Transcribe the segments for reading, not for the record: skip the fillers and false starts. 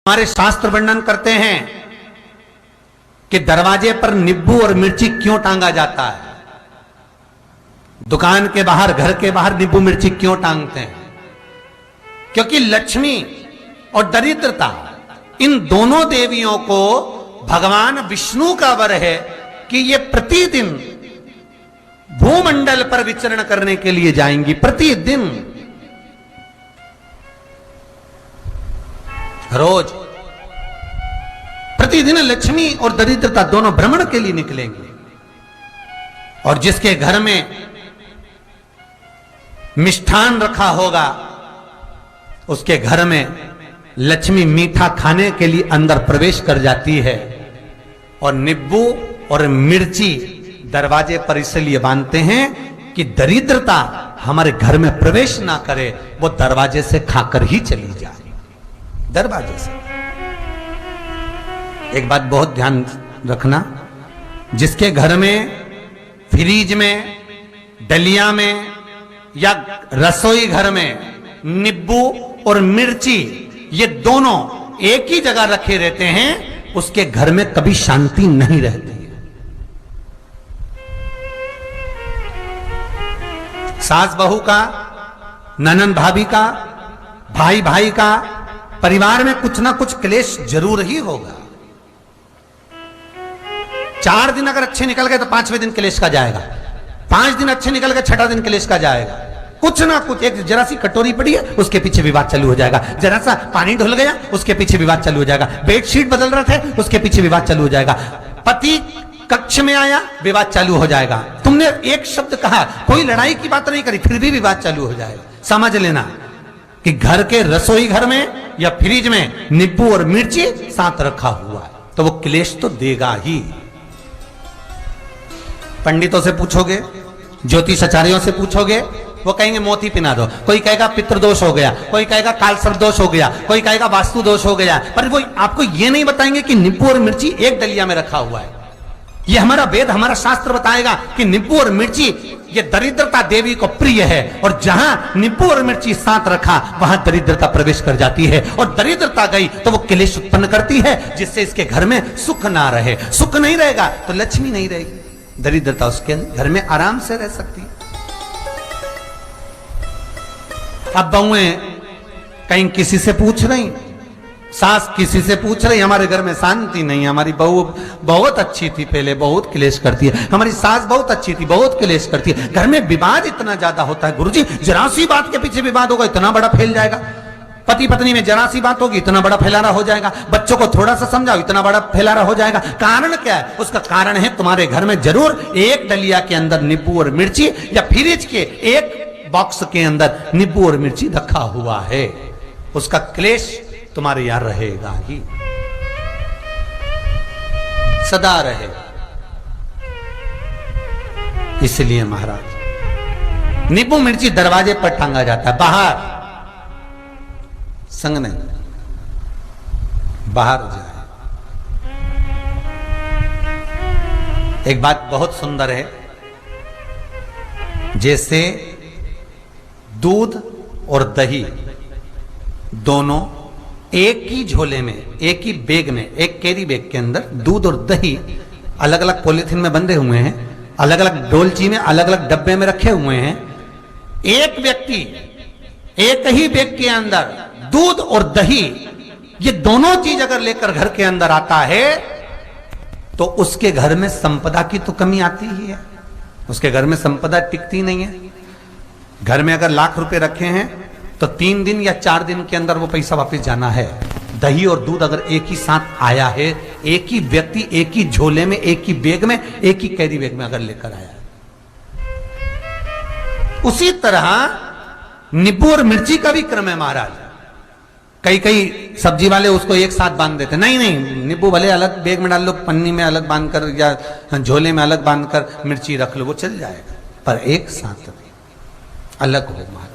हमारे शास्त्र वर्णन करते हैं कि दरवाजे पर नींबू और मिर्ची क्यों टांगा जाता है। दुकान के बाहर, घर के बाहर नींबू मिर्ची क्यों टांगते हैं? क्योंकि लक्ष्मी और दरिद्रता, इन दोनों देवियों को भगवान विष्णु का वर है कि ये प्रतिदिन भूमंडल पर विचरण करने के लिए जाएंगी। प्रतिदिन, रोज, प्रतिदिन लक्ष्मी और दरिद्रता दोनों भ्रमण के लिए निकलेंगे। और जिसके घर में मिष्ठान रखा होगा, उसके घर में लक्ष्मी मीठा खाने के लिए अंदर प्रवेश कर जाती है। और नींबू और मिर्ची दरवाजे पर इसलिए बांधते हैं कि दरिद्रता हमारे घर में प्रवेश ना करे, वो दरवाजे से खाकर ही चली जाए। दरवाजे से। एक बात बहुत ध्यान रखना, जिसके घर में फ्रिज में, डलिया में या रसोई घर में नींबू और मिर्ची ये दोनों एक ही जगह रखे रहते हैं, उसके घर में कभी शांति नहीं रहती है। सास बहू का, ननंद भाभी का, भाई भाई का, परिवार में कुछ ना कुछ क्लेश जरूर ही होगा। 4 दिन अगर अच्छे निकल गए तो 5वें दिन क्लेश का जाएगा। 5 दिन अच्छे निकल गए, 6ठा दिन क्लेश का जाएगा। कुछ ना कुछ, एक जरा सी कटोरी पड़ी है उसके पीछे विवाद चालू हो जाएगा, जरा सा पानी ढुल गया उसके पीछे विवाद चालू हो जाएगा, बेडशीट बदल रहे थे उसके पीछे विवाद चालू हो जाएगा, पति कक्ष में आया विवाद चालू हो जाएगा। तुमने एक शब्द कहा, कोई लड़ाई की बात नहीं करी, फिर भी विवाद चालू हो जाएगा। समझ लेना कि घर के रसोई घर में या फ्रिज में नींबू और मिर्ची साथ रखा हुआ है तो वो क्लेश तो देगा ही। पंडितों से पूछोगे, ज्योतिषाचार्यों से पूछोगे, वो कहेंगे मोती पिना दो, कोई कहेगा पितृदोष हो गया, कोई कहेगा कालसर्प दोष हो गया, कोई कहेगा वास्तु दोष हो गया, पर वो आपको ये नहीं बताएंगे कि नींबू और मिर्ची एक डलिया में रखा हुआ है। ये हमारा वेद, हमारा शास्त्र बताएगा कि नींबू और मिर्ची ये दरिद्रता देवी को प्रिय है, और जहां नींबू और मिर्ची साथ रखा वहां दरिद्रता प्रवेश कर जाती है, और दरिद्रता गई तो वो क्लेश उत्पन्न करती है, जिससे इसके घर में सुख ना रहे। सुख नहीं रहेगा तो लक्ष्मी नहीं रहेगी, दरिद्रता उसके घर में आराम से रह सकती है। अब बहुएं कहीं किसी से पूछ रही, सास किसी से पूछ रही, हमारे घर में शांति नहीं है, हमारी बहू बहुत अच्छी थी, पहले बहुत क्लेश करती है, हमारी सास बहुत अच्छी थी, बहुत क्लेश करती है, घर में विवाद इतना ज्यादा होता है। गुरुजी, जरा सी बात के पीछे विवाद होगा, इतना बड़ा फैल जाएगा। पति पत्नी में जरा सी बात होगी, इतना बड़ा फैलाना हो जाएगा। बच्चों को थोड़ा सा समझाओ, इतना बड़ा फैलाना हो जाएगा। कारण क्या है? उसका कारण है तुम्हारे घर में जरूर एक डलिया के अंदर नींबू और मिर्ची, या फ्रिज के एक बॉक्स के अंदर नींबू और मिर्ची रखा हुआ है। उसका क्लेश तुम्हारे यहां रहेगा ही, सदा रहेगा। इसलिए महाराज, नींबू मिर्ची दरवाजे पर टांगा जाता है, बाहर संग नहीं, बाहर जाए। एक बात बहुत सुंदर है, जैसे दूध और दही दोनों एक ही झोले में, एक ही बैग में, एक कैरी बैग के अंदर दूध और दही अलग अलग पॉलिथीन में बंधे हुए हैं, अलग अलग डोलची में, अलग अलग डब्बे में रखे हुए हैं। एक व्यक्ति एक ही बैग के अंदर दूध और दही, ये दोनों चीज अगर लेकर घर के अंदर आता है तो उसके घर में संपदा की तो कमी आती ही है, उसके घर में संपदा टिकती नहीं है। घर में अगर लाख रुपए रखे हैं तो 3 दिन या 4 दिन के अंदर वो पैसा वापस जाना है। दही और दूध अगर एक ही साथ आया है, एक ही व्यक्ति एक ही झोले में, एक ही बैग में, एक ही कैरी बैग में अगर लेकर आया है, उसी तरह नींबू और मिर्ची का भी क्रम है महाराज। कई सब्जी वाले उसको एक साथ बांध देते, नहीं नहीं, नींबू भले अलग बैग में डाल लो, पन्नी में अलग बांधकर या झोले में अलग बांधकर मिर्ची रख लो, वो चल जाएगा, पर एक साथ अलग हो महाराज।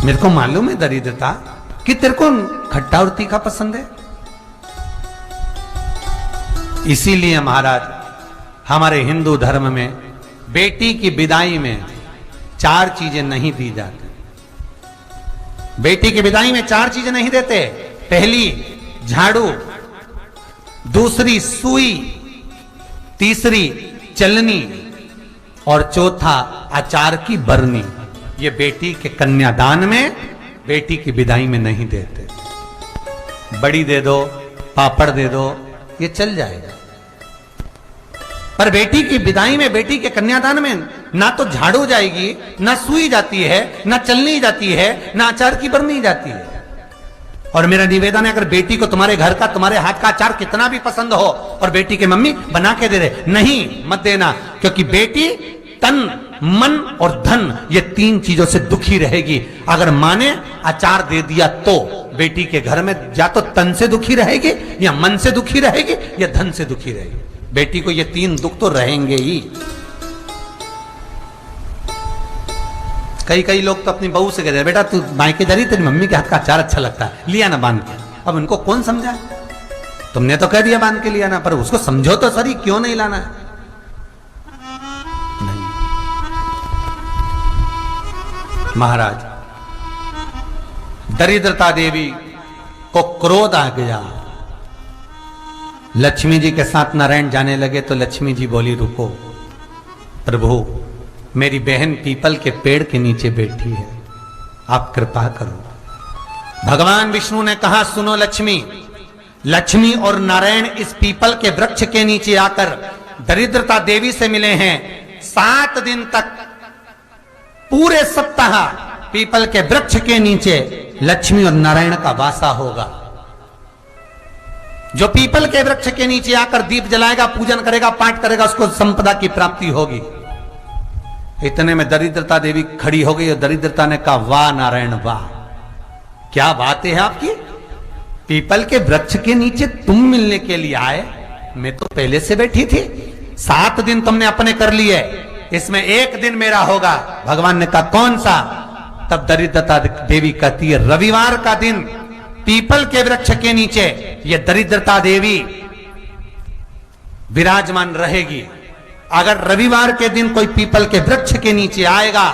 मेरे को मालूम है दरिद्रता कि तेरे को खट्टा और तीखा पसंद है, इसीलिए महाराज हमारे हिंदू धर्म में बेटी की विदाई में 4 चीजें नहीं दी जाती। बेटी की विदाई में 4 चीजें नहीं देते। पहली झाड़ू, दूसरी सुई, तीसरी चलनी और चौथा अचार की बरनी। ये बेटी के कन्यादान में, बेटी की विदाई में नहीं देते। बड़ी दे दो, पापड़ दे दो, ये चल जाएगा, पर बेटी की विदाई में, बेटी के कन्यादान में ना तो झाड़ू जाएगी, ना सुई जाती है, ना चलनी जाती है, ना अचार की बरनी जाती है। और मेरा निवेदन है, अगर बेटी को तुम्हारे घर का, तुम्हारे हाथ का अचार कितना भी पसंद हो और बेटी के मम्मी बना के दे दे, नहीं, मत देना, क्योंकि बेटी तन, मन और धन, ये 3 चीजों से दुखी रहेगी। अगर माँ ने अचार दे दिया तो बेटी के घर में या तो तन से दुखी रहेगी, या मन से दुखी रहेगी, या धन से दुखी रहेगी। बेटी को ये 3 दुख तो रहेंगे ही। कई लोग तो अपनी बहू से कहते हैं, बेटा तू मायके जा रही, तेरी मम्मी के हाथ का अचार अच्छा लगता है, लिया ना बांध के। अब उनको कौन समझा? तुमने तो कह दिया बांध के लिया ना, पर उसको समझो तो सही, क्यों नहीं लाना है? नहीं। महाराज, दरिद्रता देवी को क्रोध आ गया। लक्ष्मी जी के साथ नारायण जाने लगे तो लक्ष्मी जी बोली, रुको प्रभु, मेरी बहन पीपल के पेड़ के नीचे बैठी है, आप कृपा करो। भगवान विष्णु ने कहा, सुनो लक्ष्मी, लक्ष्मी और नारायण इस पीपल के वृक्ष के नीचे आकर दरिद्रता देवी से मिले हैं। 7 दिन तक, पूरे सप्ताह पीपल के वृक्ष के नीचे लक्ष्मी और नारायण का वासा होगा। जो पीपल के वृक्ष के नीचे आकर दीप जलाएगा, पूजन करेगा, पाठ करेगा, उसको संपदा की प्राप्ति होगी। इतने में दरिद्रता देवी खड़ी हो गई और दरिद्रता ने कहा, वाह नारायण वाह, क्या बात है आपकी, पीपल के वृक्ष के नीचे तुम मिलने के लिए आए, मैं तो पहले से बैठी थी। 7 दिन तुमने अपने कर लिए, इसमें 1 दिन मेरा होगा। भगवान ने कहा, कौन सा? तब दरिद्रता देवी कहती है, रविवार का दिन पीपल के वृक्ष के नीचे ये दरिद्रता देवी विराजमान रहेगी। अगर रविवार के दिन कोई पीपल के वृक्ष के नीचे आएगा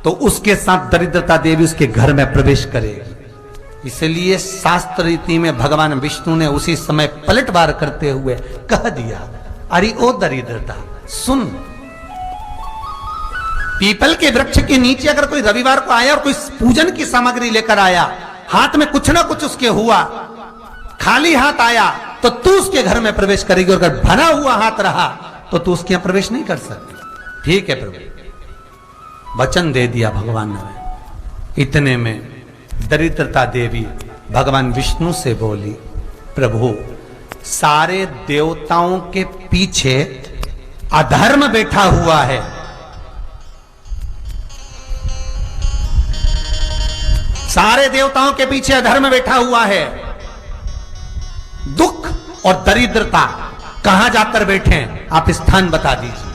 तो उसके साथ दरिद्रता देवी उसके घर में प्रवेश करेगी। इसलिए शास्त्र रीति में भगवान विष्णु ने उसी समय पलटवार करते हुए कह दिया, अरे ओ दरिद्रता सुन, पीपल के वृक्ष के नीचे अगर कोई रविवार को आया और कोई पूजन की सामग्री लेकर आया, हाथ में कुछ ना कुछ उसके हुआ, खाली हाथ आया, तो तू उसके घर में प्रवेश करेगी, और अगर भरा हुआ हाथ रहा तो तू उसके यहां प्रवेश नहीं कर सकती। ठीक है प्रभु, वचन दे दिया भगवान ने। इतने में दरिद्रता देवी भगवान विष्णु से बोली, प्रभु, सारे देवताओं के पीछे अधर्म बैठा हुआ है, सारे देवताओं के पीछे अधर्म बैठा हुआ है। दुख और दरिद्रता कहां जाकर बैठे हैं, आप स्थान बता दीजिए।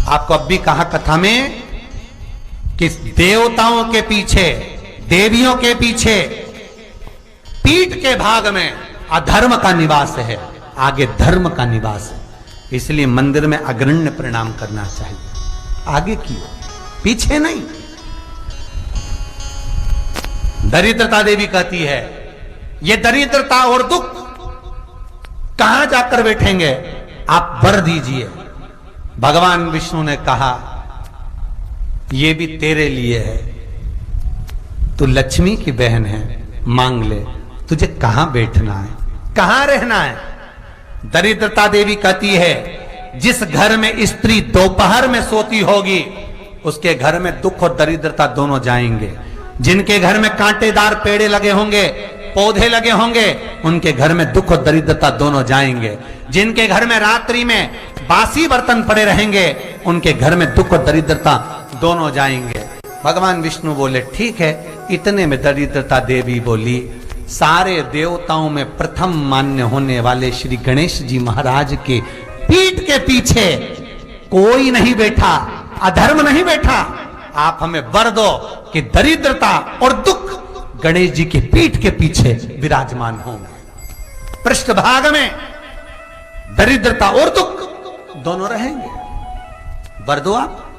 आपको अब भी कहा कथा में कि देवताओं के पीछे, देवियों के पीछे, पीठ के भाग में अधर्म का निवास है, आगे धर्म का निवास है। इसलिए मंदिर में अग्रण्य प्रणाम करना चाहिए, आगे क्यों, पीछे नहीं। दरिद्रता देवी कहती है, ये दरिद्रता और दुख कहां जाकर बैठेंगे, आप वर दीजिए। भगवान विष्णु ने कहा, ये भी तेरे लिए है, तू लक्ष्मी की बहन है, मांग ले, तुझे कहां बैठना है, कहां रहना है। दरिद्रता देवी कहती है, जिस घर में स्त्री दोपहर में सोती होगी उसके घर में दुख और दरिद्रता दोनों जाएंगे। जिनके घर में कांटेदार पेड़े लगे होंगे, पौधे लगे होंगे, उनके घर में दुख और दरिद्रता दोनों जाएंगे। जिनके घर में रात्रि में बासी बर्तन पड़े रहेंगे, उनके घर में दुख और दरिद्रता दोनों जाएंगे। भगवान विष्णु बोले, ठीक है। इतने में दरिद्रता देवी बोली, सारे देवताओं में प्रथम मान्य होने वाले श्री गणेश जी महाराज के पीठ के पीछे कोई नहीं बैठा, अधर्म नहीं बैठा। आप हमें वर दो कि दरिद्रता और दुख गणेश जी की पीठ के पीछे विराजमान होंगे, पृष्ठभाग में दरिद्रता और दुख दोनों रहेंगे। वर दो आप।